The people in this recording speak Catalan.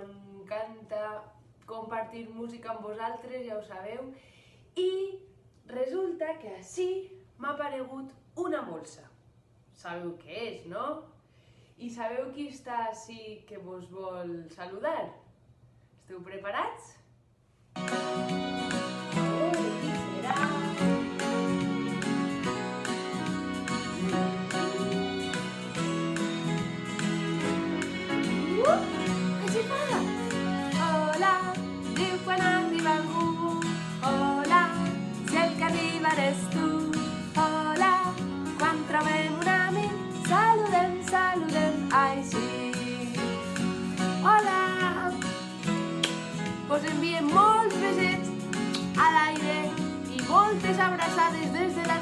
m'encanta compartir música amb vosaltres, ja ho sabeu, i resulta que així m'ha aparegut una molsa. Sabeu què és, no? I sabeu qui està així que vos vol saludar? Esteu preparats? Qui serà? Així fa! Hola, diu quan arriba algú. Hola, si el que arriba eres tu. Hola, quan trobem un amic, saludem, saludem així. Hola! Us enviem molts besets a l'aire i moltes abraçades des de la